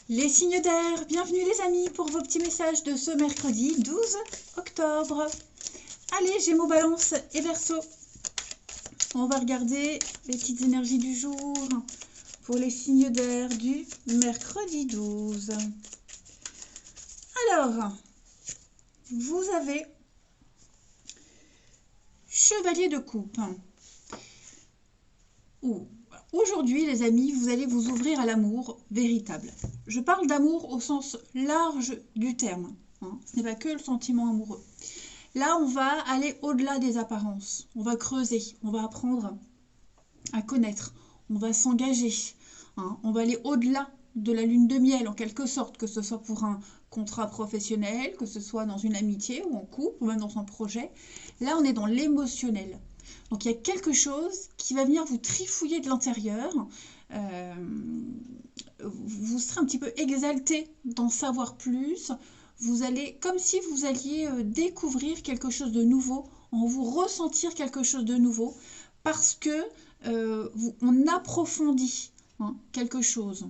Les signes d'air, bienvenue les amis pour vos petits messages de ce mercredi 12 octobre. Allez, Gémeaux, Balance et Verseau. On va regarder les petites énergies du jour pour les signes d'air du mercredi 12. Alors, vous avez Chevalier de coupe. Aujourd'hui, les amis, vous allez vous ouvrir à l'amour véritable. Je parle d'amour au sens large du terme. Ce n'est pas que le sentiment amoureux. Là, on va aller au-delà des apparences. On va creuser, on va apprendre à connaître, on va s'engager. On va aller au-delà de la lune de miel, en quelque sorte, que ce soit pour un contrat professionnel, que ce soit dans une amitié ou en couple, ou même dans un projet. Là, on est dans l'émotionnel. Donc, il y a quelque chose qui va venir vous trifouiller de l'intérieur. Vous serez un petit peu exalté d'en savoir plus. Vous allez, comme si vous alliez découvrir quelque chose de nouveau, en vous ressentir quelque chose de nouveau, parce que on approfondit quelque chose.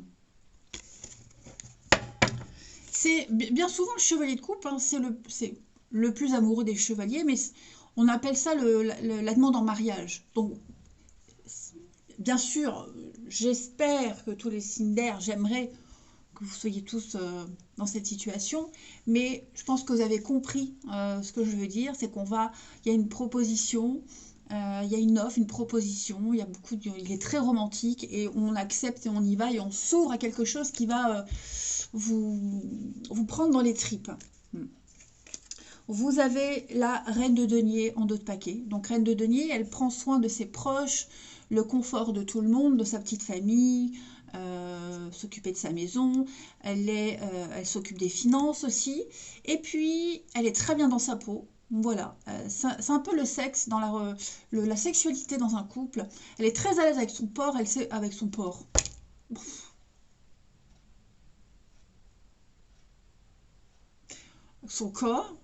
C'est bien souvent le chevalier de coupe, c'est le plus amoureux des chevaliers, mais on appelle ça la demande en mariage. Donc, bien sûr, j'espère que tous les signes d'air, j'aimerais que vous soyez tous dans cette situation, mais je pense que vous avez compris ce que je veux dire, c'est il y a une proposition, il y a une offre, une proposition, il est très romantique et on accepte et on y va et on s'ouvre à quelque chose qui va vous prendre dans les tripes. Vous avez la reine de denier en dos de paquet. Donc reine de denier, elle prend soin de ses proches, le confort de tout le monde, de sa petite famille, s'occuper de sa maison, elle s'occupe des finances aussi, et puis elle est très bien dans sa peau. Voilà, c'est un peu le sexe, dans la sexualité dans un couple. Elle est très à l'aise avec son porc, elle sait avec son porc. Son corps.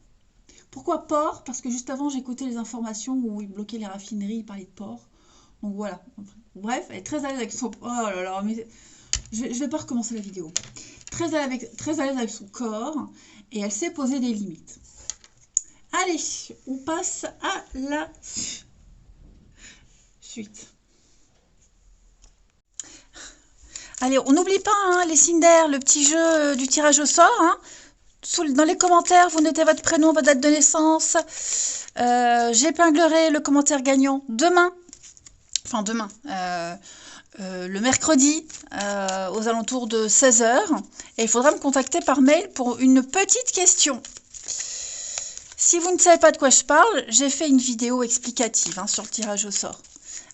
Pourquoi porc? Parce que juste avant, j'écoutais les informations où ils bloquaient les raffineries, ils parlaient de porc. Donc voilà. Bref, elle est très à l'aise avec son... Oh là là, mais... Je vais pas recommencer la vidéo. Très à l'aise avec son corps. Et elle sait poser des limites. Allez, on passe à la suite. Allez, on n'oublie pas les signes d'air, le petit jeu du tirage au sort. Dans les commentaires, vous notez votre prénom, votre date de naissance. J'épinglerai le commentaire gagnant demain. Enfin, demain. Le mercredi, aux alentours de 16 h. Et il faudra me contacter par mail pour une petite question. Si vous ne savez pas de quoi je parle, j'ai fait une vidéo explicative sur le tirage au sort.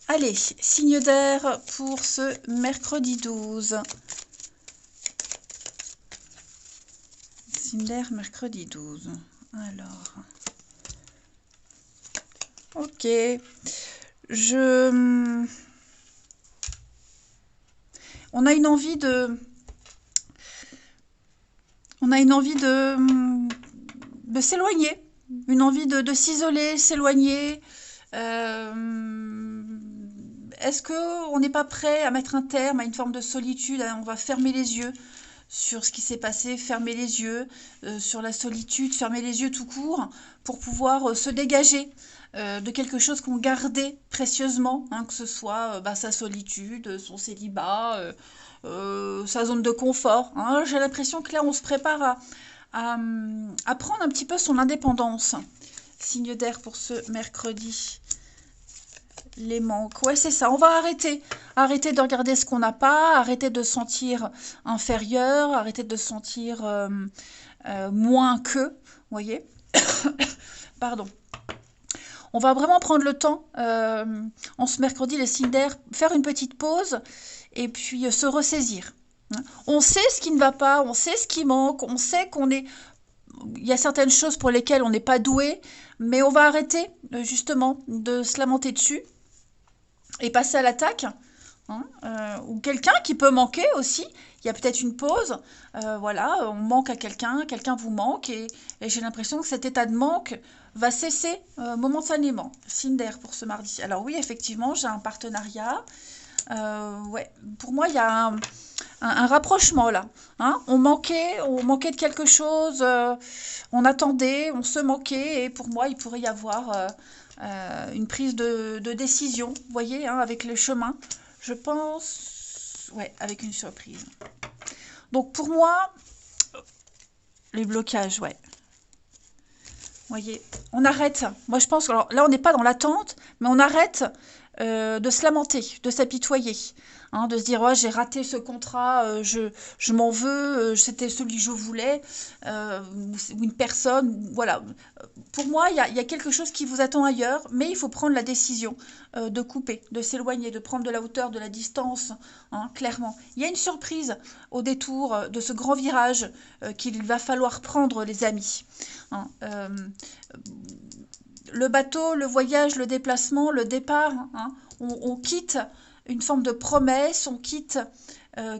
Allez, signe d'air pour ce mercredi 12. Signe d'air, mercredi 12. Alors. Ok. On a une envie de s'éloigner, une envie de s'isoler, s'éloigner. Est-ce qu'on n'est pas prêt à mettre un terme à une forme de solitude? On va fermer les yeux sur ce qui s'est passé, fermer les yeux sur la solitude, fermer les yeux tout court pour pouvoir se dégager de quelque chose qu'on gardait précieusement, que ce soit sa solitude, son célibat, sa zone de confort. J'ai l'impression que là, on se prépare à prendre un petit peu son indépendance. Signe d'air pour ce mercredi. Les manques. Ouais, c'est ça. On va arrêter. Arrêter de regarder ce qu'on n'a pas, arrêter de se sentir inférieur, arrêter de se sentir moins que. Vous voyez? Pardon. On va vraiment prendre le temps, en ce mercredi, les signes d'air, faire une petite pause et puis se ressaisir. On sait ce qui ne va pas, on sait ce qui manque, on sait il y a certaines choses pour lesquelles on n'est pas doué, mais on va arrêter justement de se lamenter dessus et passer à l'attaque. Ou quelqu'un qui peut manquer aussi. Il y a peut-être une pause. Voilà, on manque à quelqu'un, quelqu'un vous manque et j'ai l'impression que cet état de manque va cesser momentanément. Signe d'air pour ce mardi. Alors oui, effectivement, j'ai un partenariat. Ouais, pour moi, il y a un rapprochement là. Hein. On manquait de quelque chose, on attendait, on se manquait, et pour moi, il pourrait y avoir une prise de décision, vous voyez, hein, avec le chemin. Je pense, ouais, avec une surprise. Donc pour moi, les blocages, ouais. Vous voyez, on arrête. Moi, je pense que alors, là, on n'est pas dans l'attente, mais on arrête de se lamenter, de s'apitoyer, hein, de se dire ouais, j'ai raté ce contrat, je m'en veux, c'était celui que je voulais, ou une personne, voilà. Pour moi, il y a quelque chose qui vous attend ailleurs, mais il faut prendre la décision de couper, de s'éloigner, de prendre de la hauteur, de la distance, hein, clairement. Il y a une surprise au détour de ce grand virage qu'il va falloir prendre, les amis. Hein. Le bateau, le voyage, le déplacement, le départ, hein, on quitte une forme de promesse, on quitte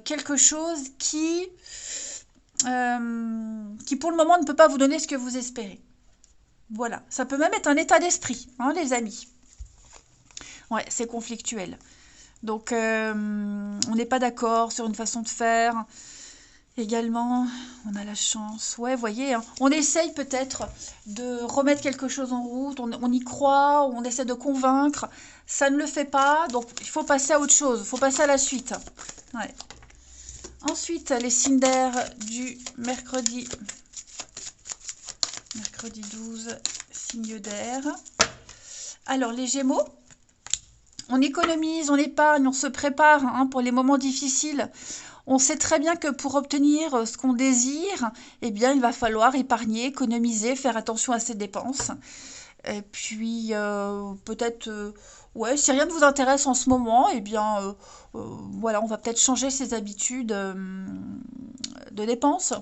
quelque chose qui pour le moment ne peut pas vous donner ce que vous espérez. Voilà, ça peut même être un état d'esprit, hein, les amis. Ouais, c'est conflictuel. Donc, on n'est pas d'accord sur une façon de faire. Également, on a la chance. Ouais, voyez, hein, on essaye peut-être de remettre quelque chose en route, on y croit, on essaie de convaincre. Ça ne le fait pas, donc il faut passer à autre chose, il faut passer à la suite. Ouais. Ensuite, les signes d'air du mercredi. Mercredi 12, signe d'air. Alors, les Gémeaux, on économise, on épargne, on se prépare, hein, pour les moments difficiles. On sait très bien que pour obtenir ce qu'on désire, eh bien, il va falloir épargner, économiser, faire attention à ses dépenses. Et puis, peut-être, ouais, si rien ne vous intéresse en ce moment, eh bien, voilà, on va peut-être changer ses habitudes de dépenses.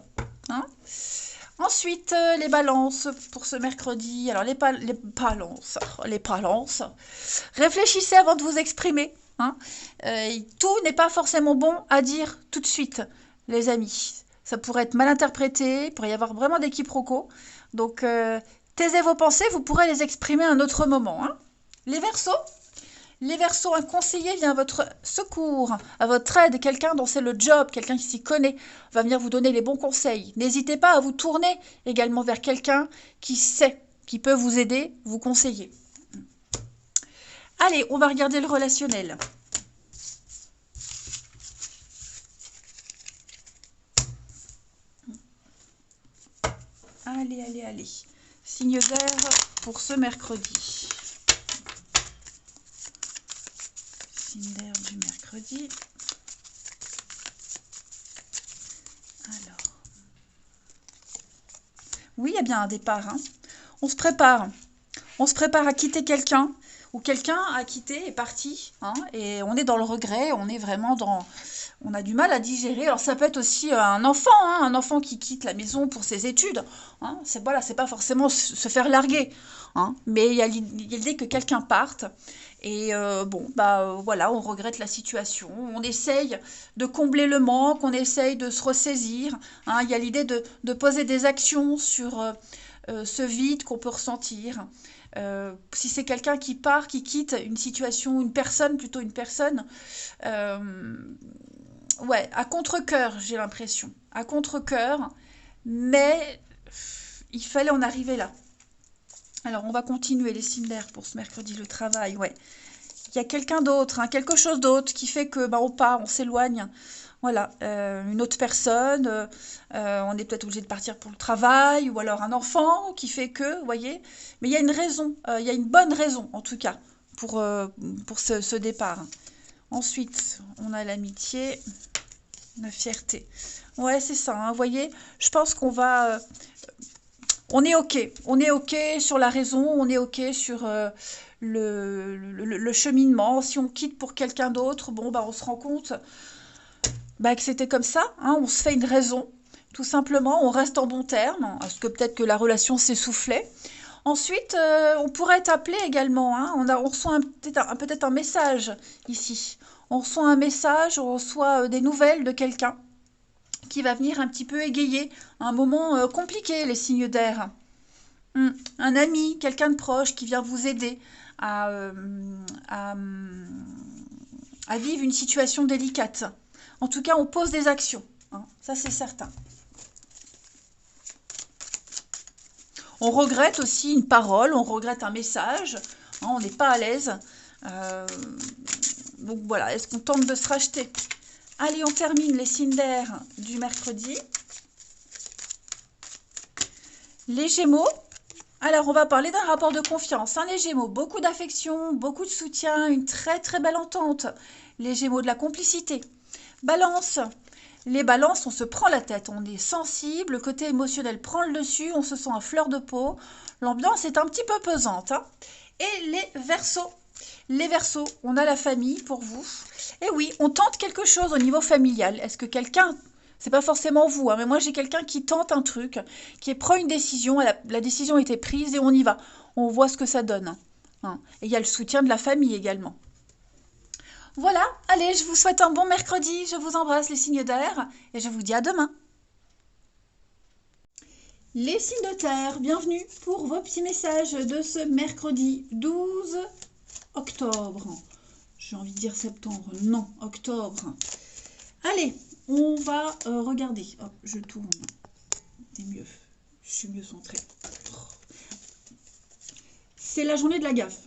Hein. Ensuite, les balances pour ce mercredi. Alors, les balances. Réfléchissez avant de vous exprimer. Hein. Tout n'est pas forcément bon à dire tout de suite, les amis. Ça pourrait être mal interprété, il pourrait y avoir vraiment des quiproquos. Donc, taisez vos pensées, vous pourrez les exprimer à un autre moment. Hein. Les Verseaux, un conseiller vient à votre secours, à votre aide, quelqu'un dont c'est le job, quelqu'un qui s'y connaît, va venir vous donner les bons conseils. N'hésitez pas à vous tourner également vers quelqu'un qui sait, qui peut vous aider, vous conseiller. Allez, on va regarder le relationnel. Allez. Signe vert pour ce mercredi. Signe d'air du mercredi. Alors. Oui, il y a bien un départ. Hein. On se prépare. On se prépare à quitter quelqu'un, ou quelqu'un a quitté, est parti, hein, et on est dans le regret, on est vraiment dans... On a du mal à digérer. Alors ça peut être aussi un enfant, hein, un enfant qui quitte la maison pour ses études. Hein, c'est voilà, c'est pas forcément se faire larguer, hein, mais il y a l'idée que quelqu'un parte. Et bon, bah voilà, on regrette la situation. On essaye de combler le manque, on essaye de se ressaisir. Hein, il y a l'idée de poser des actions sur ce vide qu'on peut ressentir. Si c'est quelqu'un qui part, qui quitte une situation, plutôt une personne, euh, ouais, à contre-cœur, j'ai l'impression. À contre-cœur, mais il fallait en arriver là. Alors, on va continuer les signes d'air pour ce mercredi, le travail, ouais. Il y a quelqu'un d'autre, hein, quelque chose d'autre qui fait que bah, on part, on s'éloigne. Voilà, une autre personne, on est peut-être obligé de partir pour le travail, ou alors un enfant qui fait que, vous voyez. Mais il y a une raison, il y a une bonne raison en tout cas pour ce départ. Ensuite, on a l'amitié, la fierté. Ouais, c'est ça, hein, vous voyez, je pense qu'on va... on est OK sur la raison, on est OK sur le cheminement. Si on quitte pour quelqu'un d'autre, bon, bah, on se rend compte bah, que c'était comme ça, hein, on se fait une raison, tout simplement, on reste en bons termes, parce que peut-être que la relation s'essoufflait. Ensuite, on pourrait être appelé également, hein, on reçoit peut-être un message ici. On reçoit un message, on reçoit des nouvelles de quelqu'un qui va venir un petit peu égayer un moment compliqué, les signes d'air. Un ami, quelqu'un de proche qui vient vous aider à, à vivre une situation délicate. En tout cas, on pose des actions, hein, ça c'est certain. On regrette aussi une parole, on regrette un message, hein, on n'est pas à l'aise. Donc voilà, est-ce qu'on tente de se racheter? Allez, on termine les signes d'air du mercredi. Les Gémeaux. Alors, on va parler d'un rapport de confiance. Hein, les Gémeaux, beaucoup d'affection, beaucoup de soutien, une très très belle entente. Les Gémeaux, de la complicité. Balance. Les balances, on se prend la tête, on est sensible, le côté émotionnel prend le dessus, on se sent à fleur de peau. L'ambiance est un petit peu pesante. Hein. Et les Verseaux. Les Verseaux, on a la famille pour vous. Et oui, on tente quelque chose au niveau familial. Est-ce que quelqu'un, c'est pas forcément vous, hein, mais moi j'ai quelqu'un qui tente un truc, qui prend une décision, la décision a été prise et on y va. On voit ce que ça donne. Hein. Et il y a le soutien de la famille également. Voilà, allez, je vous souhaite un bon mercredi, je vous embrasse les signes d'air et je vous dis à demain. Les signes de terre, bienvenue pour vos petits messages de ce mercredi 12 octobre. J'ai envie de dire septembre, non, octobre. Allez, on va regarder. Hop, je tourne. C'est mieux, je suis mieux centrée. C'est la journée de la gaffe.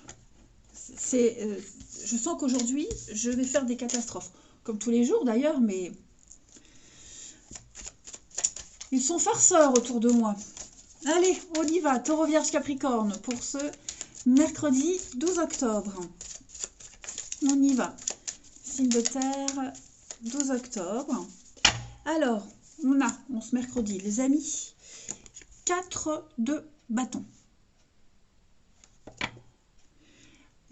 Je sens qu'aujourd'hui, je vais faire des catastrophes. Comme tous les jours d'ailleurs, mais ils sont farceurs autour de moi. Allez, on y va. Taureau, Vierge, Capricorne pour ce mercredi 12 octobre. On y va. Signe de terre, 12 octobre. Alors, on a, ce mercredi, les amis, 4 de bâton.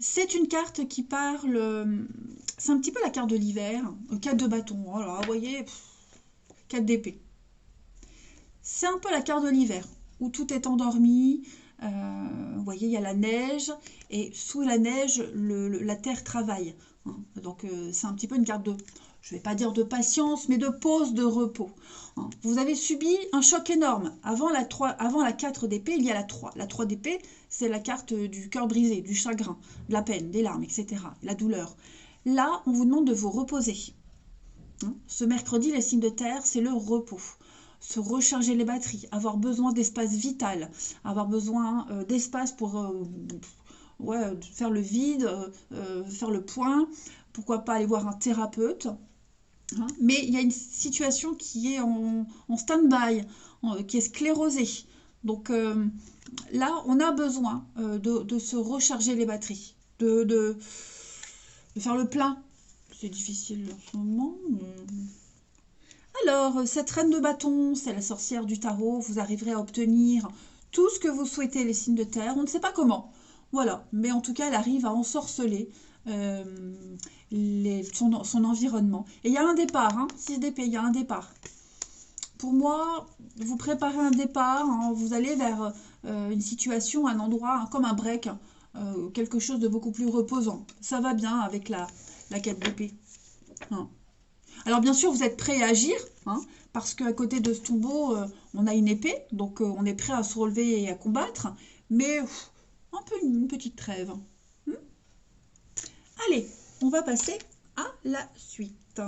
C'est une carte qui parle, c'est un petit peu la carte de l'hiver, 4 de bâton, alors vous voyez, 4 d'épée. C'est un peu la carte de l'hiver, où tout est endormi, vous voyez, il y a la neige, et sous la neige, la terre travaille. Hein. Donc c'est un petit peu une carte de, je ne vais pas dire de patience, mais de pause, de repos. Hein. Vous avez subi un choc énorme. Avant la 4 d'épée, il y a la 3. La 3 d'épée, c'est la carte du cœur brisé, du chagrin, de la peine, des larmes, etc. La douleur. Là, on vous demande de vous reposer. Hein. Ce mercredi, les signes de terre, c'est le repos. Se recharger les batteries, avoir besoin d'espace vital, avoir besoin d'espace pour faire le vide, faire le point, pourquoi pas aller voir un thérapeute. Hein. Mais il y a une situation qui est en stand-by, qui est sclérosée. Donc là, on a besoin de se recharger les batteries, de faire le plein. C'est difficile en ce moment. Alors, cette reine de bâton, c'est la sorcière du tarot. Vous arriverez à obtenir tout ce que vous souhaitez, les signes de terre. On ne sait pas comment. Voilà. Mais en tout cas, elle arrive à ensorceler son environnement. Et il y a un départ, hein, 6 d'épée, il y a un départ. Pour moi, vous préparez un départ, hein, vous allez vers une situation, un endroit, comme un break, quelque chose de beaucoup plus reposant. Ça va bien avec la 4 d'épée. Hein. Alors bien sûr, vous êtes prêt à agir, hein, parce qu'à côté de ce tombeau, on a une épée, donc on est prêt à se relever et à combattre, mais un peu une petite trêve. Allez, on va passer à la suite.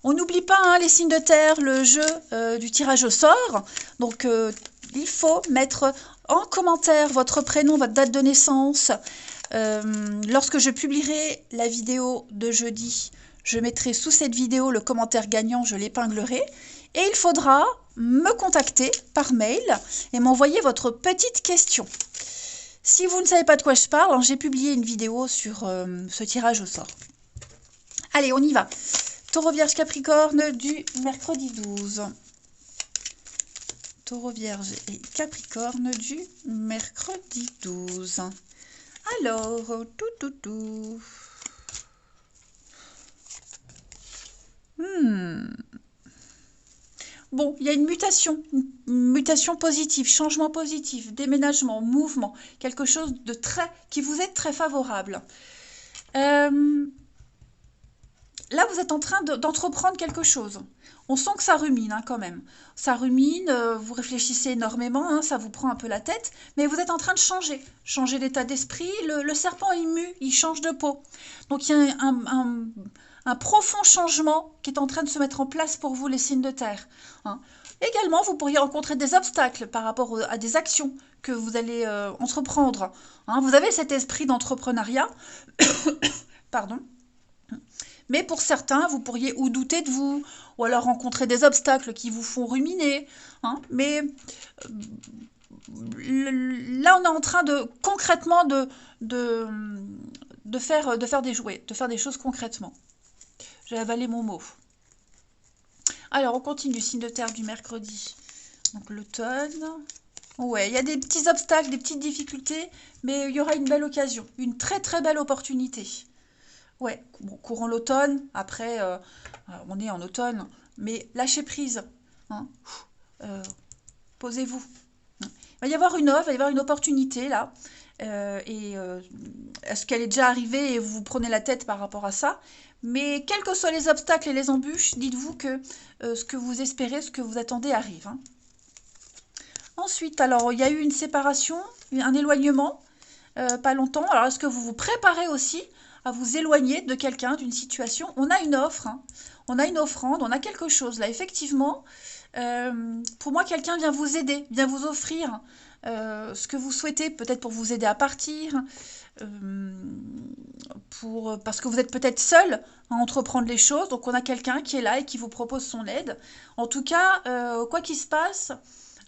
On n'oublie pas, hein, les signes de terre, le jeu du tirage au sort. Donc, il faut mettre en commentaire votre prénom, votre date de naissance. Lorsque je publierai la vidéo de jeudi, je mettrai sous cette vidéo le commentaire gagnant, je l'épinglerai. Et il faudra me contacter par mail et m'envoyer votre petite question. Si vous ne savez pas de quoi je parle, j'ai publié une vidéo sur ce tirage au sort. Allez, on y va. Taureau, Vierge, Capricorne du mercredi 12. Taureau, Vierge et Capricorne du mercredi 12. Alors, tout. Bon, il y a une mutation positive, changement positif, déménagement, mouvement, quelque chose de qui vous est très favorable. Là, vous êtes en train d'entreprendre quelque chose. On sent que ça rumine hein, quand même. Ça rumine, vous réfléchissez énormément, hein, ça vous prend un peu la tête, mais vous êtes en train de changer. Changer d'état d'esprit, le serpent il mue, il change de peau. Donc il y a un profond changement qui est en train de se mettre en place pour vous, les signes de terre. Hein. Également, vous pourriez rencontrer des obstacles par rapport à des actions que vous allez entreprendre. Hein. Vous avez cet esprit d'entrepreneuriat, pardon. Mais pour certains, vous pourriez ou douter de vous, ou alors rencontrer des obstacles qui vous font ruminer. Hein. Mais là, on est en train de concrètement de faire des jouets, de faire des choses concrètement. J'ai avalé mon mot. Alors, on continue, signe de terre du mercredi. Donc, l'automne. Ouais, il y a des petits obstacles, des petites difficultés, mais il y aura une belle occasion, une très très belle opportunité. Ouais, bon, courant l'automne, après, on est en automne, mais lâchez prise. Hein. Posez-vous. Il va y avoir une offre, il va y avoir une opportunité là. Est-ce qu'elle est déjà arrivée et vous vous prenez la tête par rapport à ça? Mais quels que soient les obstacles et les embûches, dites-vous que ce que vous espérez, ce que vous attendez arrive. Hein. Ensuite, alors, il y a eu une séparation, un éloignement, pas longtemps. Alors, est-ce que vous vous préparez aussi à vous éloigner de quelqu'un, d'une situation? On a une offre, hein. On a une offrande, on a quelque chose là. Effectivement, pour moi, quelqu'un vient vous aider, vient vous offrir ce que vous souhaitez, peut-être pour vous aider à partir, parce que vous êtes peut-être seul à entreprendre les choses. Donc, on a quelqu'un qui est là et qui vous propose son aide. En tout cas, quoi qu'il se passe,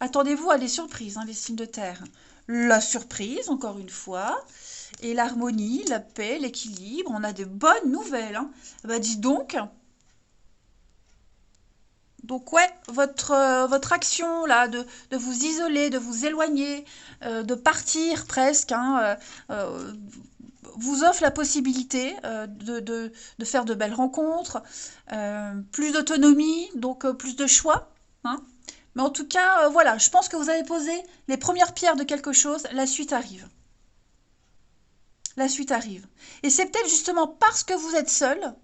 attendez-vous à des surprises, hein, les signes de terre. La surprise, encore une fois, et l'harmonie, la paix, l'équilibre. On a de bonnes nouvelles. Hein. Bah, dis donc. Donc ouais, votre action là, de vous isoler, de vous éloigner, de partir presque, hein, vous offre la possibilité de faire de belles rencontres, plus d'autonomie, donc plus de choix. Hein. Mais en tout cas, voilà, je pense que vous avez posé les premières pierres de quelque chose, la suite arrive. La suite arrive. Et c'est peut-être justement parce que vous êtes seul,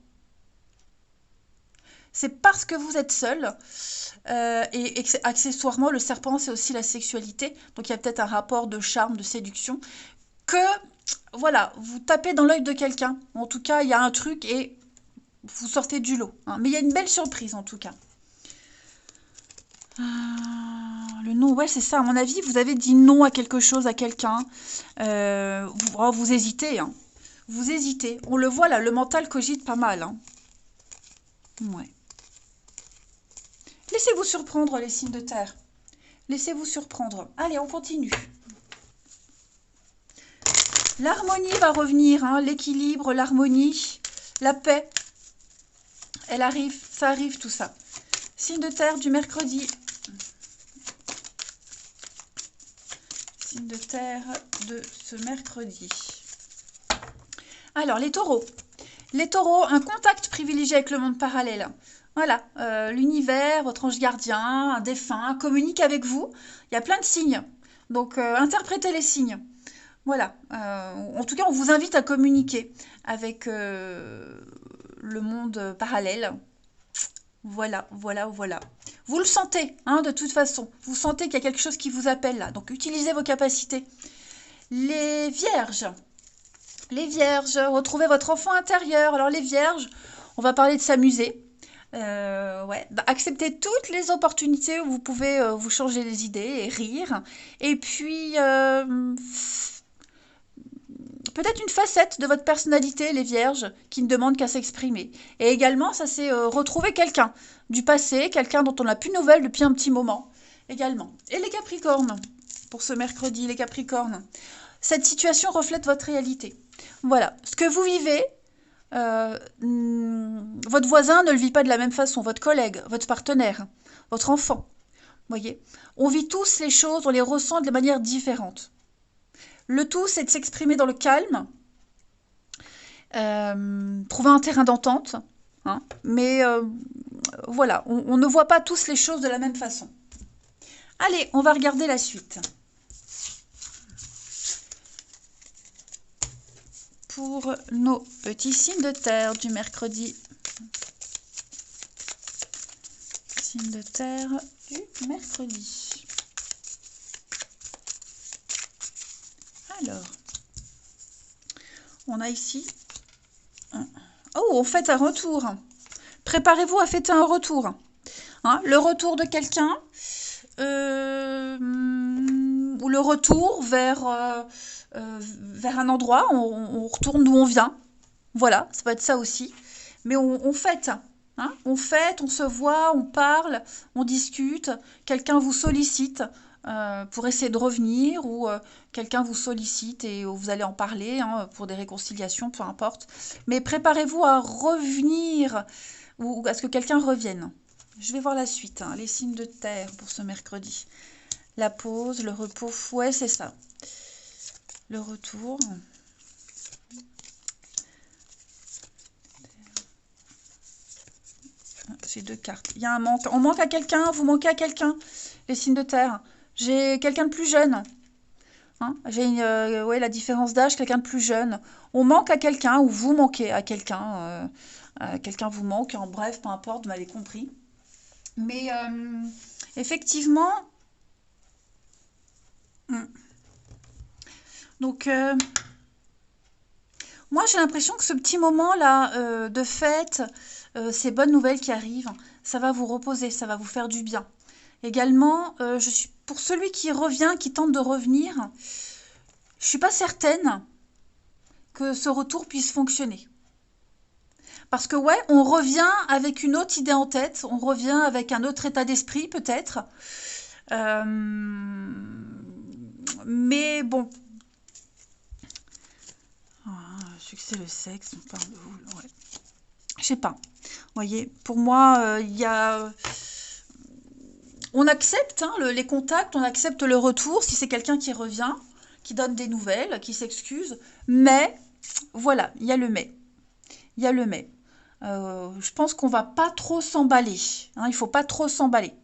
et accessoirement, le serpent, c'est aussi la sexualité, donc il y a peut-être un rapport de charme, de séduction, que, voilà, vous tapez dans l'œil de quelqu'un. En tout cas, il y a un truc et vous sortez du lot. Hein. Mais il y a une belle surprise, en tout cas. Le non, ouais, c'est ça. À mon avis, vous avez dit non à quelque chose, à quelqu'un. Vous hésitez. Hein. Vous hésitez. On le voit là, le mental cogite pas mal. Hein. Ouais. Laissez-vous surprendre, les signes de terre. Laissez-vous surprendre. Allez, on continue. L'harmonie va revenir, hein, l'équilibre, l'harmonie, la paix. Elle arrive, ça arrive tout ça. Signe de terre du mercredi. Signe de terre de ce mercredi. Alors, les taureaux. Les taureaux, un contact privilégié avec le monde parallèle. Voilà, l'univers, votre ange gardien, un défunt, communique avec vous. Il y a plein de signes. Donc, interprétez les signes. Voilà. En tout cas, on vous invite à communiquer avec le monde parallèle. Voilà, voilà, voilà. Vous le sentez, hein, de toute façon. Vous sentez qu'il y a quelque chose qui vous appelle là. Donc, utilisez vos capacités. Les vierges. Les vierges, retrouvez votre enfant intérieur. Alors, les vierges, on va parler de s'amuser. Ouais, acceptez toutes les opportunités où vous pouvez vous changer les idées et rire. Et puis, peut-être une facette de votre personnalité, les vierges, qui ne demande qu'à s'exprimer. Et également, ça c'est retrouver quelqu'un du passé, quelqu'un dont on n'a plus de nouvelles depuis un petit moment. Également. Et les capricornes, pour ce mercredi, les capricornes. Cette situation reflète votre réalité. Voilà, ce que vous vivez, votre voisin ne le vit pas de la même façon, votre collègue, votre partenaire, votre enfant. Voyez, on vit tous les choses, on les ressent de manière différente. Le tout, c'est de s'exprimer dans le calme, trouver un terrain d'entente, hein, mais voilà, on ne voit pas tous les choses de la même façon. Allez, on va regarder la suite. Pour nos petits signes de terre du mercredi. Signe de terre du mercredi. Alors, on a ici... Oh, on fête un retour. Préparez-vous à fêter un retour. Hein, le retour de quelqu'un, ou le retour vers un endroit, on retourne d'où on vient. Voilà, ça peut être ça aussi. Mais on fête. Hein, on fête, on se voit, on parle, on discute. Quelqu'un vous sollicite pour essayer de revenir, ou quelqu'un vous sollicite et vous allez en parler, hein, pour des réconciliations, peu importe. Mais préparez-vous à revenir, ou à ce que quelqu'un revienne. Je vais voir la suite, hein, les signes de terre pour ce mercredi. La pause, le repos, ouais, c'est ça. Le retour. J'ai 2 cartes. Il y a un manque. On manque à quelqu'un, vous manquez à quelqu'un, les signes de terre. J'ai quelqu'un de plus jeune. Hein, j'ai ouais, la différence d'âge, quelqu'un de plus jeune. On manque à quelqu'un, ou vous manquez à quelqu'un. Quelqu'un vous manque, en bref, peu importe, vous m'avez compris. Mais effectivement, donc moi j'ai l'impression que ce petit moment-là de fête, ces bonnes nouvelles qui arrivent, ça va vous reposer, ça va vous faire du bien. Également, je suis pour celui qui revient, qui tente de revenir, je suis pas certaine que ce retour puisse fonctionner. Parce que ouais, on revient avec une autre idée en tête, on revient avec un autre état d'esprit peut-être. Mais bon. Succès, le sexe, on parle de vous. Ouais. Je sais pas. Vous voyez, pour moi, il y a... On accepte, hein, les contacts, on accepte le retour si c'est quelqu'un qui revient, qui donne des nouvelles, qui s'excuse. Mais, voilà, il y a le mais. Il y a le mais. Je pense qu'on va pas trop s'emballer. Hein, il faut pas trop s'emballer.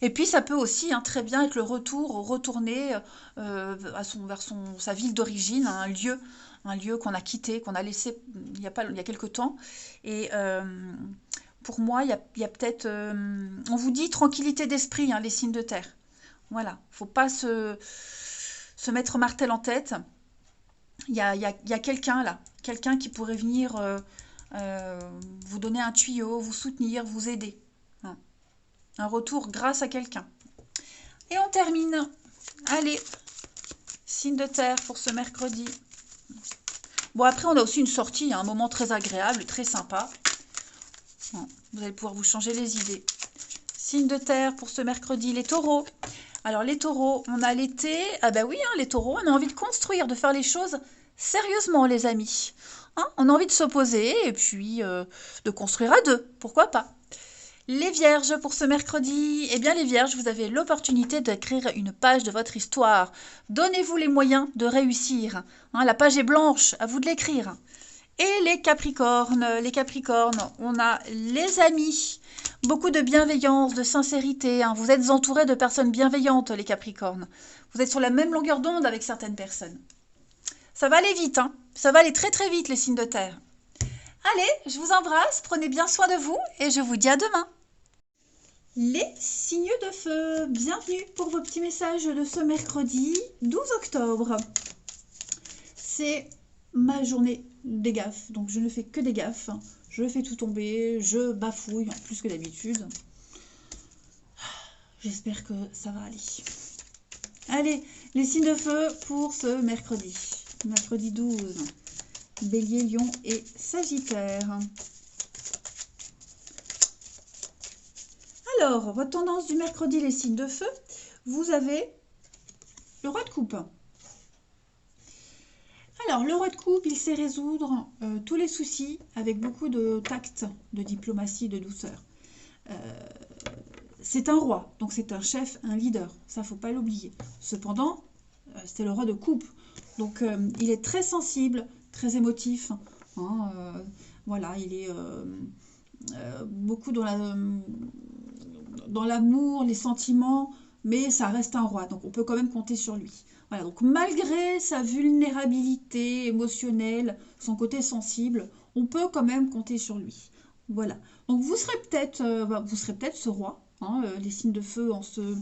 Et puis ça peut aussi, hein, très bien être le retourner vers sa ville d'origine, un lieu qu'on a quitté, qu'on a laissé il y a quelque temps. Et pour moi, il y a peut-être... on vous dit tranquillité d'esprit, hein, les signes de terre. Voilà, faut pas se mettre martel en tête. Il y a quelqu'un là, quelqu'un qui pourrait venir vous donner un tuyau, vous soutenir, vous aider. Hein. Un retour grâce à quelqu'un. Et on termine. Allez, signe de terre pour ce mercredi. Bon, après, on a aussi une sortie, hein, un moment très agréable, très sympa. Bon, vous allez pouvoir vous changer les idées. Signe de terre pour ce mercredi, les taureaux. Alors, les taureaux, on a l'été. Ah ben oui, hein, les taureaux, on a envie de construire, de faire les choses sérieusement, les amis. Hein, on a envie de s'opposer et puis de construire à deux. Pourquoi pas? Les vierges pour ce mercredi, eh bien les vierges, vous avez l'opportunité d'écrire une page de votre histoire. Donnez-vous les moyens de réussir. Hein, la page est blanche, à vous de l'écrire. Et les capricornes, on a les amis, beaucoup de bienveillance, de sincérité. Hein, vous êtes entourés de personnes bienveillantes, les capricornes. Vous êtes sur la même longueur d'onde avec certaines personnes. Ça va aller vite, hein, ça va aller très très vite les signes de terre. Allez, je vous embrasse, prenez bien soin de vous et je vous dis à demain. Les signes de feu, bienvenue pour vos petits messages de ce mercredi 12 octobre. C'est ma journée des gaffes, donc je ne fais que des gaffes. Je fais tout tomber, je bafouille en plus que d'habitude. J'espère que ça va aller. Allez, les signes de feu pour ce mercredi. Mercredi 12. Bélier, Lion et Sagittaire. Alors, votre tendance du mercredi, les signes de feu, vous avez le roi de coupe. Alors, le roi de coupe, il sait résoudre tous les soucis avec beaucoup de tact, de diplomatie, de douceur. C'est un roi, donc c'est un chef, un leader, ça ne faut pas l'oublier. Cependant, c'est le roi de coupe, donc il est très sensible, très émotif. Hein, voilà, il est beaucoup dans l'amour, les sentiments, mais ça reste un roi, donc on peut quand même compter sur lui. Voilà, donc malgré sa vulnérabilité émotionnelle, son côté sensible, on peut quand même compter sur lui. Voilà, Donc vous serez peut-être ce roi, hein, les signes de feu en ce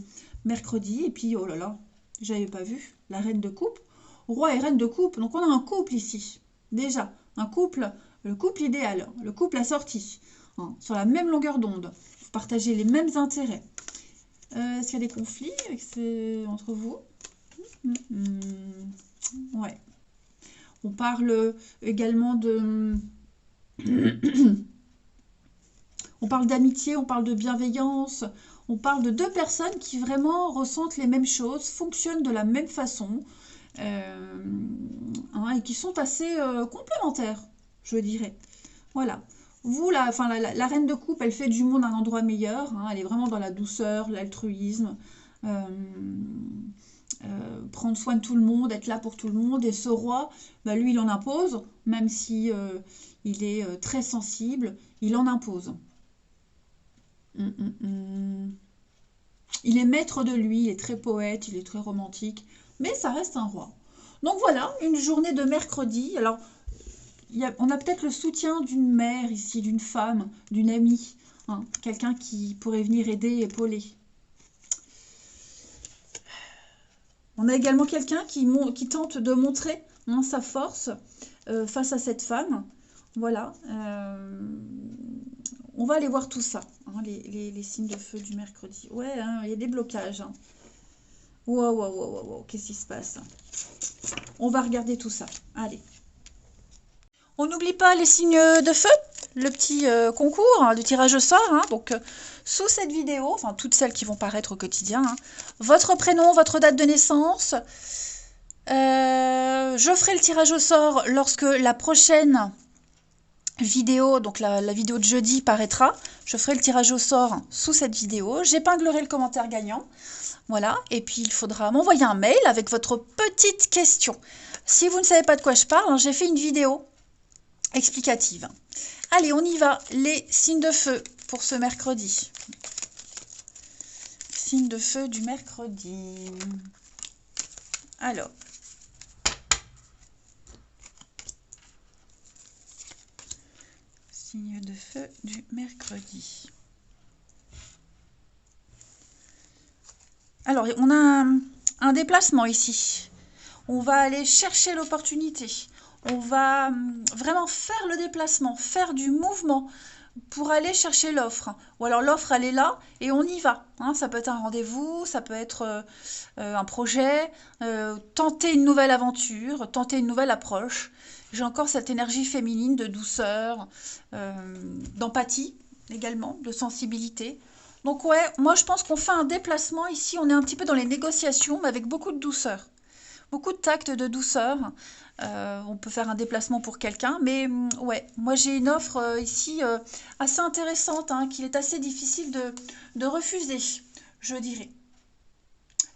mercredi. Et puis, oh là là, j'avais pas vu, la reine de coupe. Roi et reine de coupe, donc on a un couple ici. Déjà, un couple, le couple idéal, le couple assorti, hein, sur la même longueur d'onde. Vous partagez les mêmes intérêts. Est-ce qu'il y a des conflits entre vous? Ouais. On parle également de... On parle d'amitié, on parle de bienveillance, on parle de deux personnes qui vraiment ressentent les mêmes choses, fonctionnent de la même façon, hein, et qui sont assez complémentaires, je dirais. Voilà. Vous, la reine de coupe, elle fait du monde un endroit meilleur, hein, elle est vraiment dans la douceur, l'altruisme, prendre soin de tout le monde, être là pour tout le monde. Et ce roi, bah, lui, il en impose, même si il est très sensible, il en impose. Il est maître de lui, il est très poète, il est très romantique, mais ça reste un roi. Donc voilà, une journée de mercredi. Alors, on a peut-être le soutien d'une mère ici, d'une femme, d'une amie, hein, quelqu'un qui pourrait venir aider et épauler. On a également quelqu'un qui tente de montrer, hein, sa force face à cette femme. Voilà. On va aller voir tout ça, hein, les signes de feu du mercredi. Ouais, hein, il y a des blocages. Hein. Wow, qu'est-ce qui se passe? On va regarder tout ça. Allez. On n'oublie pas les signes de feu, le petit concours, hein, de tirage au sort. Hein. Donc, sous cette vidéo, enfin toutes celles qui vont paraître au quotidien, hein, votre prénom, votre date de naissance. Je ferai le tirage au sort lorsque la prochaine vidéo, donc la vidéo de jeudi paraîtra. Je ferai le tirage au sort sous cette vidéo. J'épinglerai le commentaire gagnant. Voilà, et puis il faudra m'envoyer un mail avec votre petite question. Si vous ne savez pas de quoi je parle, hein, j'ai fait une vidéo explicative. Allez, on y va. Les signes de feu pour ce mercredi. Signes de feu du mercredi. Alors. Signe de feu du mercredi. Alors, on a un déplacement ici. On va aller chercher l'opportunité. On va vraiment faire le déplacement, faire du mouvement pour aller chercher l'offre. Ou alors l'offre, elle est là et on y va. Hein, ça peut être un rendez-vous, ça peut être un projet, tenter une nouvelle aventure, tenter une nouvelle approche. J'ai encore cette énergie féminine de douceur, d'empathie également, de sensibilité. Donc ouais, moi je pense qu'on fait un déplacement ici, on est un petit peu dans les négociations, mais avec beaucoup de douceur. Beaucoup de tact, de douceur. On peut faire un déplacement pour quelqu'un, mais ouais, moi j'ai une offre ici assez intéressante, hein, qu'il est assez difficile de refuser, je dirais.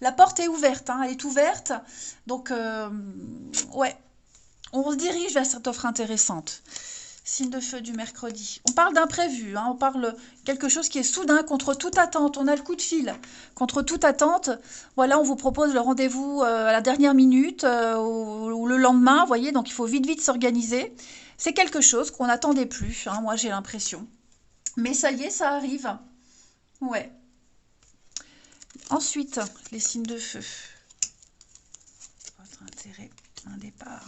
La porte est ouverte, hein, elle est ouverte, donc ouais, on se dirige vers cette offre intéressante. Signe de feu du mercredi. On parle d'imprévu, hein, on parle quelque chose qui est soudain, contre toute attente. On a le coup de fil. Contre toute attente, voilà, on vous propose le rendez-vous à la dernière minute ou le lendemain, vous voyez, donc il faut vite s'organiser. C'est quelque chose qu'on n'attendait plus, hein, moi j'ai l'impression. Mais ça y est, ça arrive. Ouais. Ensuite, les signes de feu. Votre intérêt, un départ.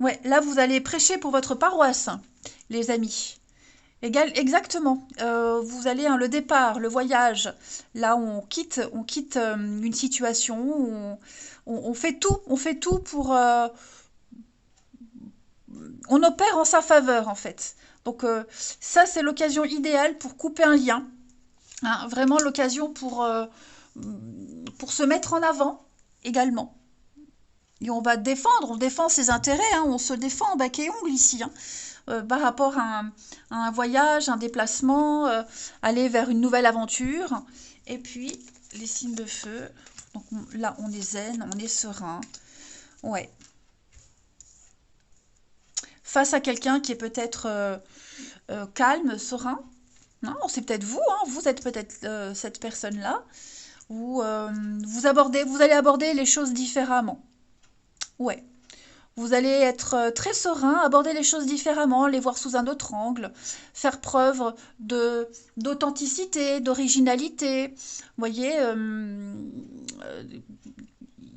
Ouais, là, vous allez prêcher pour votre paroisse, les amis. Exactement. Vous allez, hein, le départ, le voyage. Là, on quitte une situation. On fait tout pour. On opère en sa faveur, en fait. Donc, ça, c'est l'occasion idéale pour couper un lien. Hein, vraiment l'occasion pour se mettre en avant également. Et on défend ses intérêts, hein, on se défend en bec et ongles ici, hein, par rapport à un voyage, un déplacement, aller vers une nouvelle aventure. Et puis, les signes de feu, donc là on est zen, on est serein. Ouais. Face à quelqu'un qui est peut-être calme, serein. Non, c'est peut-être vous, hein, vous êtes peut-être cette personne-là, où vous allez aborder les choses différemment. Ouais. Vous allez être très serein, aborder les choses différemment, les voir sous un autre angle, faire preuve d'authenticité, d'originalité. Vous voyez,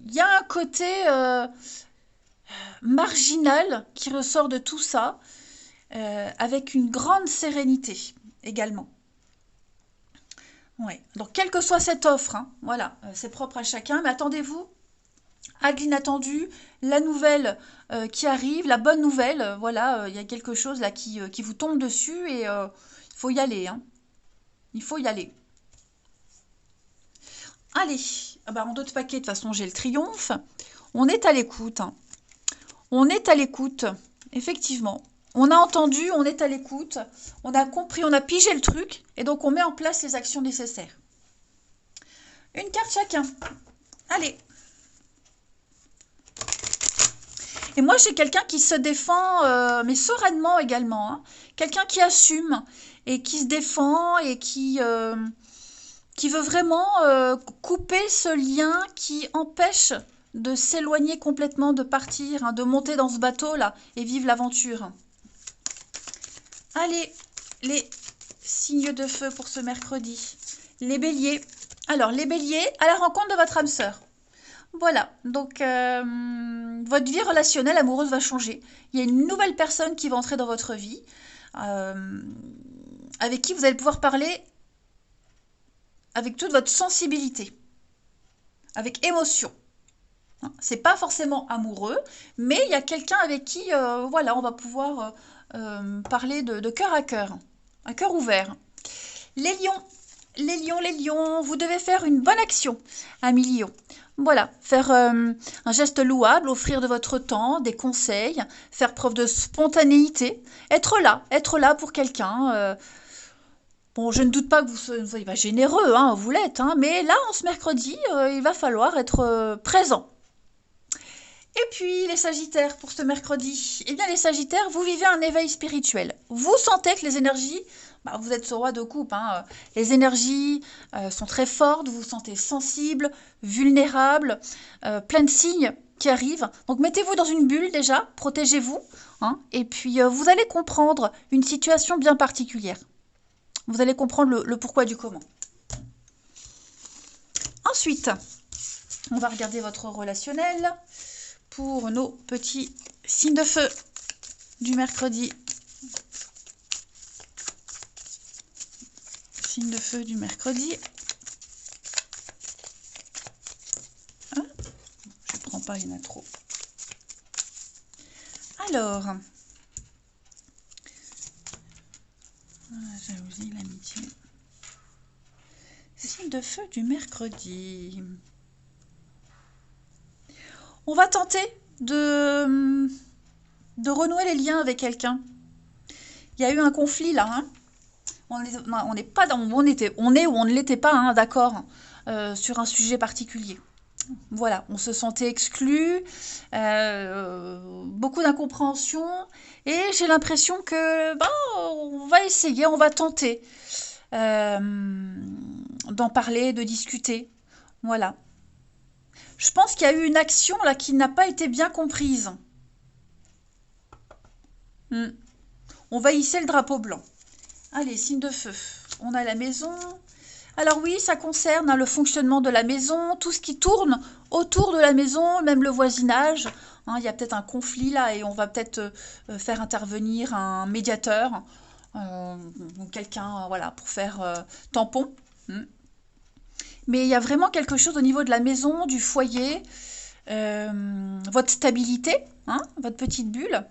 il y a un côté marginal qui ressort de tout ça, avec une grande sérénité également. Ouais. Donc, quelle que soit cette offre, hein, voilà, c'est propre à chacun, mais attendez-vous à de l'inattendu, la nouvelle qui arrive, la bonne nouvelle, voilà, il y a quelque chose là qui vous tombe dessus et il faut y aller, hein. Il faut y aller. Allez, ah bah, en d'autres paquets, de toute façon, j'ai le triomphe. On est à l'écoute, hein. On est à l'écoute, effectivement. On a entendu, on est à l'écoute, on a compris, on a pigé le truc, et donc on met en place les actions nécessaires. Une carte chacun. Allez. Et moi, j'ai quelqu'un qui se défend, mais sereinement également, hein. Quelqu'un qui assume et qui se défend et qui veut vraiment couper ce lien qui empêche de s'éloigner complètement, de partir, hein, de monter dans ce bateau-là et vivre l'aventure. Allez, les signes de feu pour ce mercredi. Les béliers. Alors, les béliers, à la rencontre de votre âme sœur. Voilà, donc votre vie relationnelle amoureuse va changer. Il y a une nouvelle personne qui va entrer dans votre vie, avec qui vous allez pouvoir parler avec toute votre sensibilité, avec émotion. Hein, c'est pas forcément amoureux, mais il y a quelqu'un avec qui, voilà, on va pouvoir parler de cœur à cœur ouvert. Les lions, vous devez faire une bonne action, amis lions. Voilà, faire un geste louable, offrir de votre temps, des conseils, faire preuve de spontanéité, être là pour quelqu'un. Bon, je ne doute pas que vous soyez pas généreux, hein, vous l'êtes, hein, mais là, en ce mercredi, il va falloir être présent. Et puis, les sagittaires, pour ce mercredi. Eh bien, les sagittaires, vous vivez un éveil spirituel. Vous sentez que les énergies, bah, vous êtes ce roi de coupe, hein, les énergies sont très fortes, vous vous sentez sensible, vulnérable, plein de signes qui arrivent. Donc, mettez-vous dans une bulle déjà, protégez-vous, hein, et puis vous allez comprendre une situation bien particulière. Vous allez comprendre le pourquoi du comment. Ensuite, on va regarder votre relationnel pour nos petits signes de feu du mercredi. Signe de feu du mercredi. Hein, je ne prends pas, il y en a trop. Alors, la jalousie, l'amitié. Signe de feu du mercredi. On va tenter de renouer les liens avec quelqu'un. Il y a eu un conflit là, hein. On n'est pas dans, on est ou on ne l'était pas, hein, d'accord, sur un sujet particulier. Voilà, on se sentait exclu, beaucoup d'incompréhension, et j'ai l'impression que on va essayer, on va tenter d'en parler, de discuter. Voilà. Je pense qu'il y a eu une action là qui n'a pas été bien comprise. On va hisser le drapeau blanc. Allez, signe de feu. On a la maison. Alors oui, ça concerne, hein, le fonctionnement de la maison, tout ce qui tourne autour de la maison, même le voisinage. Hein, il y a peut-être un conflit là et on va peut-être faire intervenir un médiateur, quelqu'un, voilà, pour faire tampon. Mais il y a vraiment quelque chose au niveau de la maison, du foyer, votre stabilité, hein, votre petite bulle,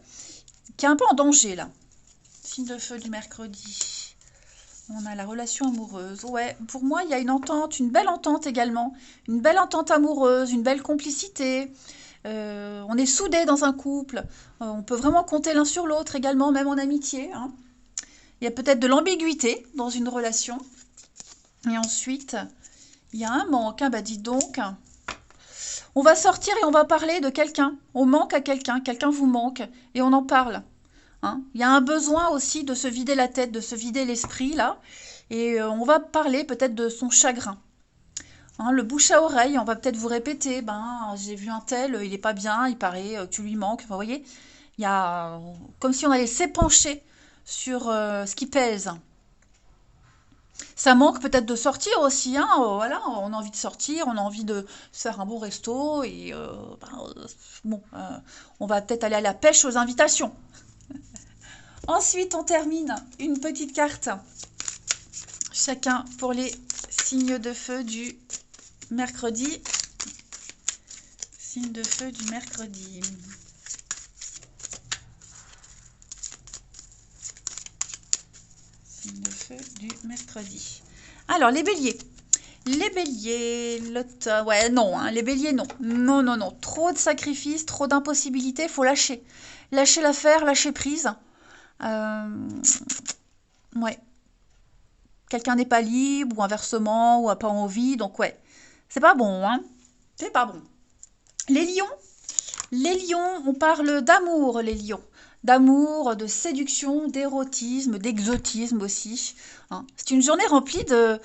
qui est un peu en danger là. Signe de feu du mercredi. On a la relation amoureuse. Ouais, pour moi, il y a une entente, une belle entente également. Une belle entente amoureuse, une belle complicité. On est soudés dans un couple. On peut vraiment compter l'un sur l'autre également, même en amitié, hein. Il y a peut-être de l'ambiguïté dans une relation. Et ensuite, il y a un manque, hein, bah dites donc. On va sortir et on va parler de quelqu'un. On manque à quelqu'un, quelqu'un vous manque et on en parle. Hein. Il y a un besoin aussi de se vider la tête, de se vider l'esprit là. Et on va parler peut-être de son chagrin. Hein, le bouche à oreille, on va peut-être vous répéter, ben, j'ai vu un tel, il est pas bien, il paraît que tu lui manques. Enfin, vous voyez, il y a comme si on allait s'épancher sur ce qui pèse. Ça manque peut-être de sortir aussi, hein, voilà, on a envie de sortir, on a envie de se faire un bon resto et bon, on va peut-être aller à la pêche aux invitations. Ensuite, on termine une petite carte, chacun pour les signes de feu du mercredi. Signe de feu du mercredi. Signe de feu du mercredi. Alors, les béliers. Les béliers, ouais, non, hein, les béliers, non. Non, non, non. Trop de sacrifices, trop d'impossibilités, faut lâcher. Lâcher l'affaire, lâcher prise. Ouais. Quelqu'un n'est pas libre, ou inversement, ou a pas envie, donc ouais. C'est pas bon, hein. C'est pas bon. Les lions. Les lions, on parle d'amour, les lions. D'amour, de séduction, d'érotisme, d'exotisme aussi. Hein. C'est une journée remplie de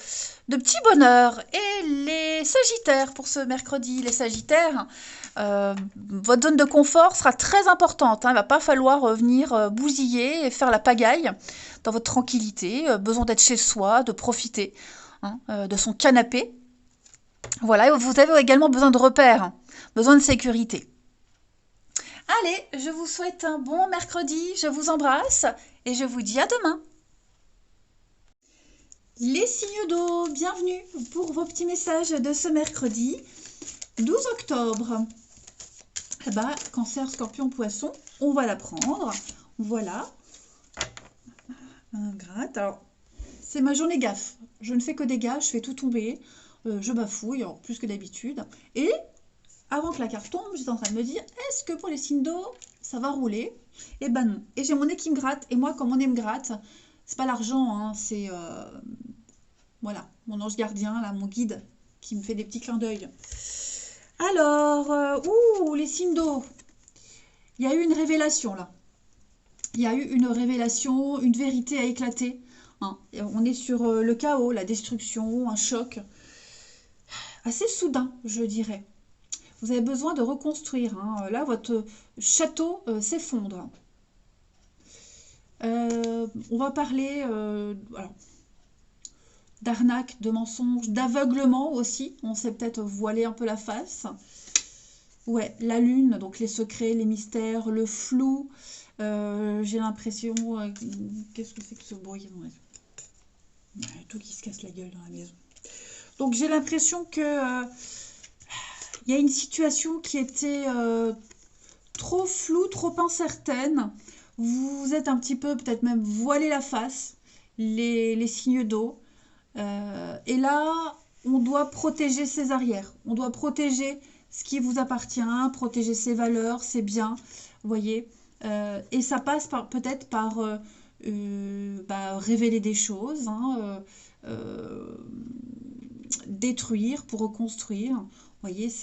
petits bonheurs. Et les sagittaires, pour ce mercredi, les sagittaires, votre zone de confort sera très importante. Hein. Il ne va pas falloir venir bousiller et faire la pagaille dans votre tranquillité. Besoin d'être chez soi, de profiter hein, de son canapé. Voilà, et vous avez également besoin de repères, hein, besoin de sécurité. Allez, je vous souhaite un bon mercredi, je vous embrasse et je vous dis à demain. Les signes d'eau, bienvenue pour vos petits messages de ce mercredi 12 octobre. Eh ben, Cancer, Scorpion, Poisson, on va la prendre. Voilà. Un gratte. Alors, c'est ma journée gaffe. Je ne fais que des gaffes, je fais tout tomber. Je bafouille, plus que d'habitude. Et avant que la carte tombe, j'étais en train de me dire, est-ce que pour les signes d'eau, ça va rouler? Eh ben non. Et j'ai mon nez qui me gratte. Et moi, quand mon nez me gratte, c'est pas l'argent, hein, c'est voilà, mon ange gardien, là, mon guide, qui me fait des petits clins d'œil. Alors, les signes d'eau. Il y a eu une révélation, là. Il y a eu une révélation, une vérité à éclater. Hein. On est sur le chaos, la destruction, un choc. Assez soudain, je dirais. Vous avez besoin de reconstruire. Hein. Là, votre château s'effondre. On va parler d'arnaque, de mensonge, d'aveuglement aussi. On s'est peut-être voilé un peu la face. Ouais, la lune, donc les secrets, les mystères, le flou. J'ai l'impression... Qu'est-ce que c'est que ce bruit? Tout qui se casse la gueule dans la maison. Donc j'ai l'impression que... il y a une situation qui était trop floue, trop incertaine. Vous êtes un petit peu, peut-être même voilé la face, les signes d'eau. Et là, on doit protéger ses arrières. On doit protéger ce qui vous appartient, protéger ses valeurs, ses biens. Vous voyez et ça passe peut-être par révéler des choses, hein, détruire pour reconstruire. Vous voyez,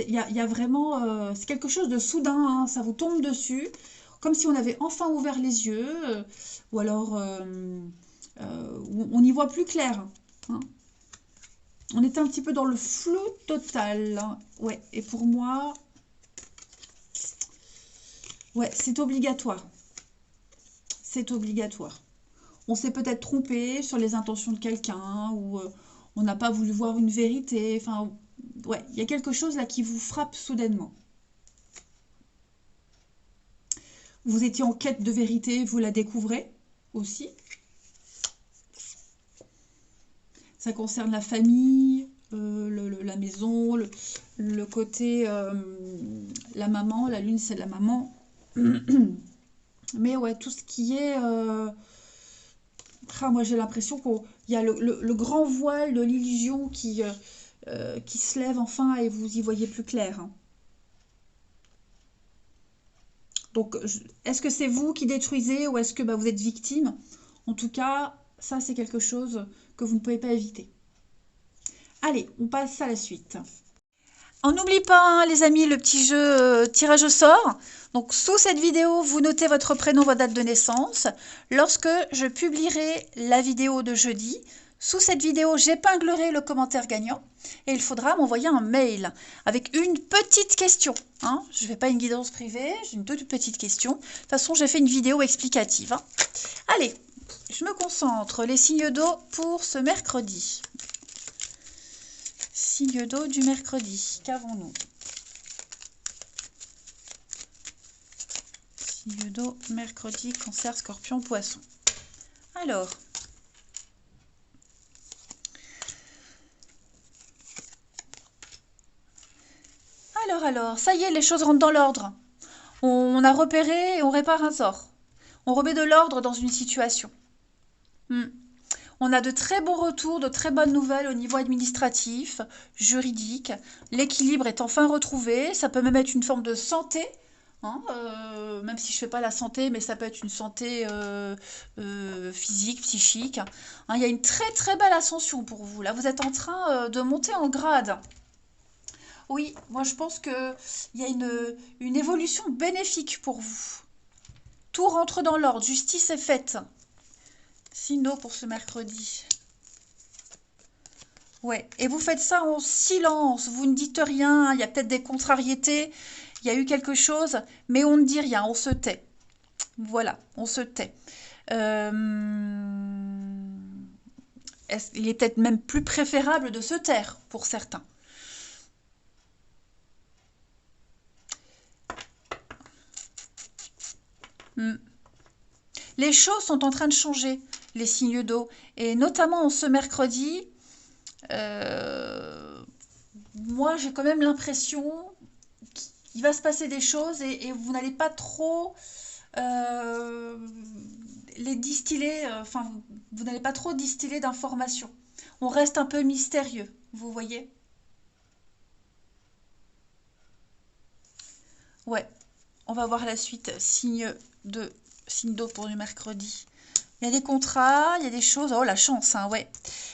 il y a vraiment... c'est quelque chose de soudain, hein, ça vous tombe dessus, comme si on avait enfin ouvert les yeux, ou alors on y voit plus clair. Hein. On était un petit peu dans le flou total. Hein. Ouais, et pour moi... Ouais, c'est obligatoire. C'est obligatoire. On s'est peut-être trompé sur les intentions de quelqu'un, ou on n'a pas voulu voir une vérité. Enfin, ouais, il y a quelque chose là qui vous frappe soudainement. Vous étiez en quête de vérité, vous la découvrez aussi. Ça concerne la famille, la maison, le côté... la maman, la lune c'est la maman. Mais ouais, tout ce qui est... moi j'ai l'impression qu'il y a le grand voile de l'illusion qui se lève enfin et vous y voyez plus clair. Hein. Donc, est-ce que c'est vous qui détruisez ou est-ce que vous êtes victime? En tout cas, ça c'est quelque chose que vous ne pouvez pas éviter. Allez, on passe à la suite. On n'oublie pas, hein, les amis, le petit jeu tirage au sort. Donc, sous cette vidéo, vous notez votre prénom, votre date de naissance. Lorsque je publierai la vidéo de jeudi, Sous cette vidéo, j'épinglerai le commentaire gagnant et il faudra m'envoyer un mail avec une petite question. Hein. Je ne fais pas une guidance privée, j'ai une toute petite question. De toute façon, j'ai fait une vidéo explicative. Hein. Allez, je me concentre. Les signes d'eau pour ce mercredi. Signe d'eau du mercredi. Qu'avons-nous? Signe d'eau, mercredi, cancer, scorpion, poisson. Alors, ça y est, les choses rentrent dans l'ordre. On a repéré et on répare un sort. On remet de l'ordre dans une situation. On a de très bons retours, de très bonnes nouvelles au niveau administratif, juridique. L'équilibre est enfin retrouvé. Ça peut même être une forme de santé. Hein, même si je ne fais pas la santé, mais ça peut être une santé physique, psychique. Hein, il y a une très très belle ascension pour vous. Là, vous êtes en train de monter en grade. Oui, moi je pense qu'il y a une évolution bénéfique pour vous. Tout rentre dans l'ordre, justice est faite. Signe d'eau pour ce mercredi. Ouais, et vous faites ça en silence, vous ne dites rien, il y a peut-être des contrariétés, il y a eu quelque chose, mais on ne dit rien, on se tait. Voilà, on se tait. Il est peut-être même plus préférable de se taire pour certains. Les choses sont en train de changer, les signes d'eau. Et notamment ce mercredi, moi j'ai quand même l'impression qu'il va se passer des choses et vous n'allez pas trop les distiller, enfin vous n'allez pas trop distiller d'informations. On reste un peu mystérieux, vous voyez? Ouais, on va voir la suite, signe d'eau pour le mercredi. Il y a des contrats, il y a des choses. Oh, la chance, hein, ouais.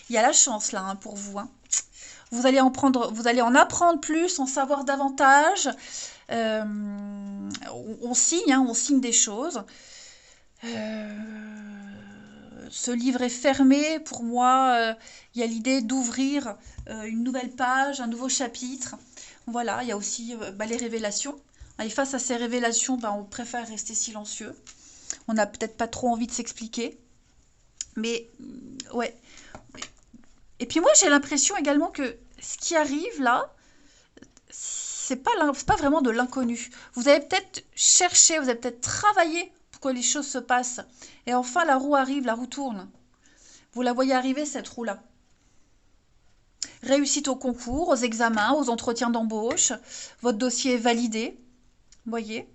Il y a la chance là hein, pour vous. Hein. Vous allez en apprendre plus, en savoir davantage. On signe, hein, on signe des choses. Ce livre est fermé. Pour moi, il y a l'idée d'ouvrir une nouvelle page, un nouveau chapitre. Voilà, il y a aussi les révélations. Et face à ces révélations, on préfère rester silencieux. On n'a peut-être pas trop envie de s'expliquer. Mais, ouais. Et puis moi, j'ai l'impression également que ce qui arrive là, c'est pas vraiment de l'inconnu. Vous avez peut-être cherché, vous avez peut-être travaillé pour que les choses se passent. Et enfin, la roue arrive, la roue tourne. Vous la voyez arriver, cette roue-là. Réussite au concours, aux examens, aux entretiens d'embauche. Votre dossier est validé. Vous voyez ?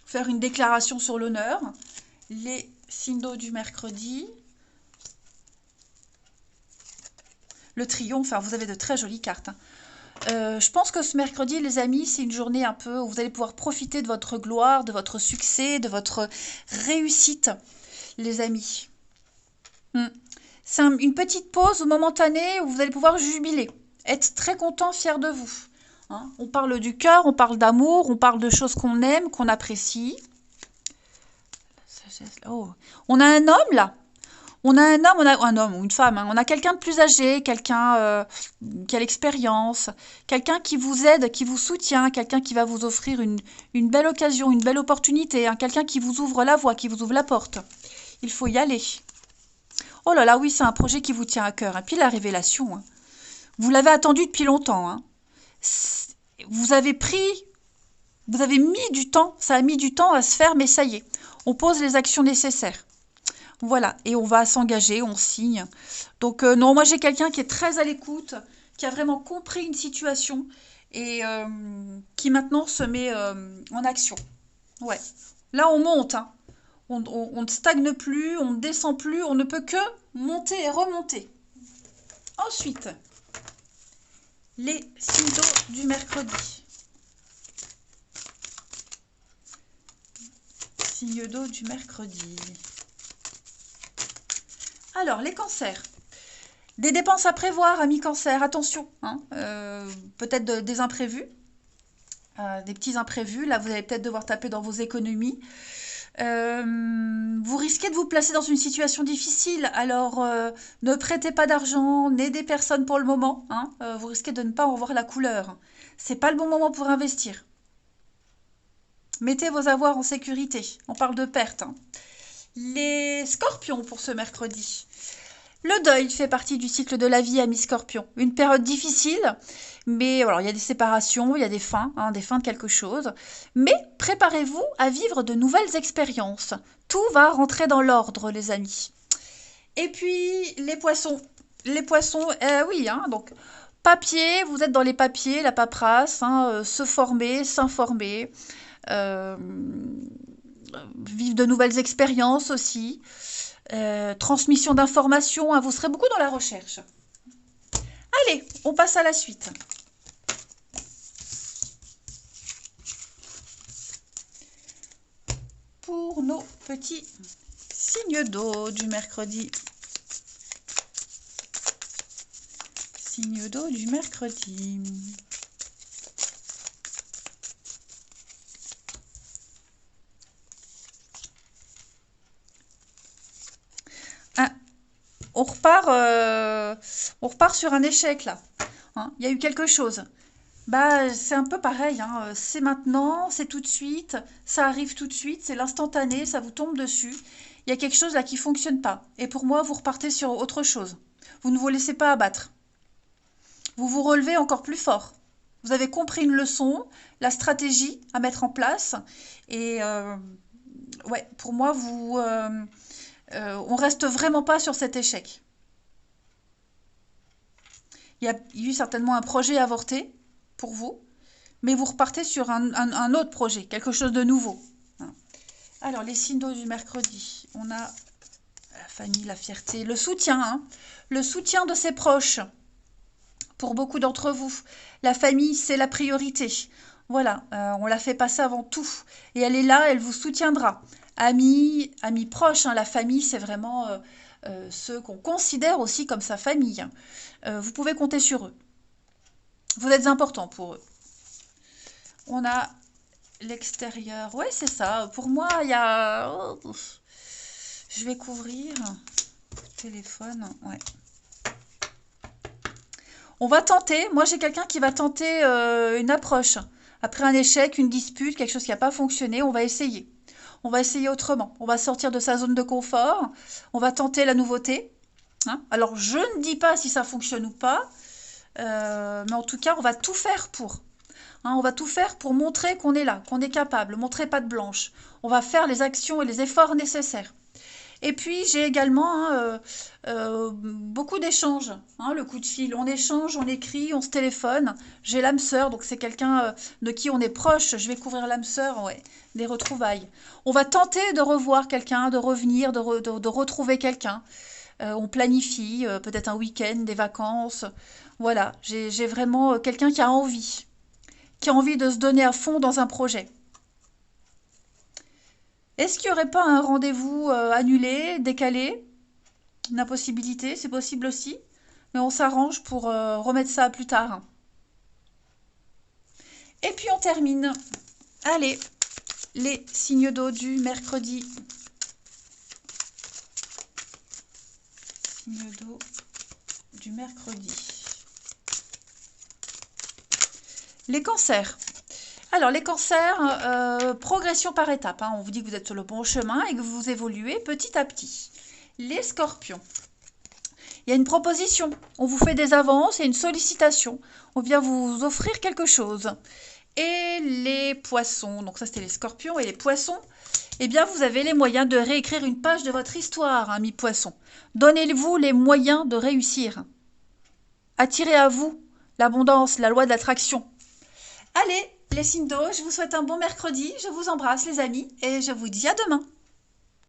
Faire une déclaration sur l'honneur. Les signes d'eau du mercredi. Le triomphe, enfin, vous avez de très jolies cartes. Hein. Je pense que ce mercredi, les amis, c'est une journée un peu où vous allez pouvoir profiter de votre gloire, de votre succès, de votre réussite, les amis. C'est une petite pause momentanée où vous allez pouvoir jubiler, être très content, fier de vous. Hein, on parle du cœur, on parle d'amour, on parle de choses qu'on aime, qu'on apprécie. Oh. On a un homme là. On a un homme ou une femme. Hein. On a quelqu'un de plus âgé, quelqu'un qui a l'expérience, quelqu'un qui vous aide, qui vous soutient, quelqu'un qui va vous offrir une belle occasion, une belle opportunité, hein. Quelqu'un qui vous ouvre la voie, qui vous ouvre la porte. Il faut y aller. Oh là là, oui, c'est un projet qui vous tient à cœur. Et puis la révélation. Hein. Vous l'avez attendu depuis longtemps. Hein. Vous avez mis du temps, ça a mis du temps à se faire, mais ça y est, on pose les actions nécessaires. Voilà, et on va s'engager, on signe. Donc non, moi j'ai quelqu'un qui est très à l'écoute, qui a vraiment compris une situation et qui maintenant se met en action. Ouais, là on monte, hein. On ne stagne plus, on ne descend plus, on ne peut que monter et remonter. Ensuite, les signes d'eau du mercredi. Signe d'eau du mercredi. Alors, les cancers. Des dépenses à prévoir, amis cancers, attention. Hein, peut-être des imprévus, des petits imprévus. Là, vous allez peut-être devoir taper dans vos économies. Vous risquez de vous placer dans une situation difficile, alors ne prêtez pas d'argent, n'aidez personne pour le moment, hein. Vous risquez de ne pas en voir la couleur. C'est pas le bon moment pour investir. Mettez vos avoirs en sécurité. On parle de perte, hein. Les scorpions pour ce mercredi. Le deuil fait partie du cycle de la vie, amis scorpions. Une période difficile, mais alors, il y a des séparations, il y a des fins, hein, des fins de quelque chose. Mais préparez-vous à vivre de nouvelles expériences. Tout va rentrer dans l'ordre, les amis. Et puis, les poissons. Les poissons, oui, hein, donc papier, vous êtes dans les papiers, la paperasse, hein, se former, s'informer, euh, vivre de nouvelles expériences aussi. Transmission d'informations, hein, vous serez beaucoup dans la recherche. Allez, on passe à la suite. Pour nos petits signes d'eau du mercredi. Signe d'eau du mercredi. Ah, on repart sur un échec là. Hein, il y a eu quelque chose. Bah, c'est un peu pareil, hein. C'est maintenant, c'est tout de suite, ça arrive tout de suite, c'est l'instantané, ça vous tombe dessus. Il y a quelque chose là qui fonctionne pas. Et pour moi, vous repartez sur autre chose. Vous ne vous laissez pas abattre. Vous vous relevez encore plus fort. Vous avez compris une leçon, la stratégie à mettre en place. Et ouais, pour moi, on reste vraiment pas sur cet échec. Il y a eu certainement un projet avorté pour vous, mais vous repartez sur un autre projet, quelque chose de nouveau. Alors, les signes d'eau du mercredi. On a la famille, la fierté, le soutien, hein, le soutien de ses proches. Pour beaucoup d'entre vous, la famille, c'est la priorité. Voilà, on la fait passer avant tout. Et elle est là, elle vous soutiendra. Amis, amis proches, hein, la famille, c'est vraiment ceux qu'on considère aussi comme sa famille. Vous pouvez compter sur eux. Vous êtes important pour eux. On a l'extérieur. Ouais, c'est ça. Pour moi, il y a... Oh, je vais couvrir. Téléphone, ouais. On va tenter. Moi, j'ai quelqu'un qui va tenter une approche. Après un échec, une dispute, quelque chose qui n'a pas fonctionné, on va essayer. On va essayer autrement. On va sortir de sa zone de confort. On va tenter la nouveauté. Hein. Alors, je ne dis pas si ça fonctionne ou pas. Mais en tout cas, on va tout faire pour. Hein, on va tout faire pour montrer qu'on est là, qu'on est capable, montrer patte blanche. On va faire les actions et les efforts nécessaires. Et puis, j'ai également hein, beaucoup d'échanges. Hein, le coup de fil, on échange, on écrit, on se téléphone. J'ai l'âme sœur, donc c'est quelqu'un de qui on est proche. Je vais couvrir l'âme sœur, ouais, des retrouvailles. On va tenter de revoir quelqu'un, de revenir, de retrouver quelqu'un. On planifie peut-être un week-end, des vacances. Voilà, j'ai vraiment quelqu'un qui a envie de se donner à fond dans un projet. Est-ce qu'il n'y aurait pas un rendez-vous annulé, décalé? Une impossibilité, c'est possible aussi. Mais on s'arrange pour remettre ça plus tard. Et puis on termine. Allez, les signes d'eau du mercredi. Signes d'eau du mercredi. Les cancers. Alors, les cancers, progression par étapes. Hein. On vous dit que vous êtes sur le bon chemin et que vous évoluez petit à petit. Les scorpions. Il y a une proposition. On vous fait des avances et une sollicitation. On vient vous offrir quelque chose. Et les poissons. Donc ça, c'était les scorpions. Et les poissons, eh bien, vous avez les moyens de réécrire une page de votre histoire, amis poissons. Donnez-vous les moyens de réussir. Attirez à vous l'abondance, la loi de l'attraction. Allez, les signes d'eau, je vous souhaite un bon mercredi. Je vous embrasse, les amis, et je vous dis à demain.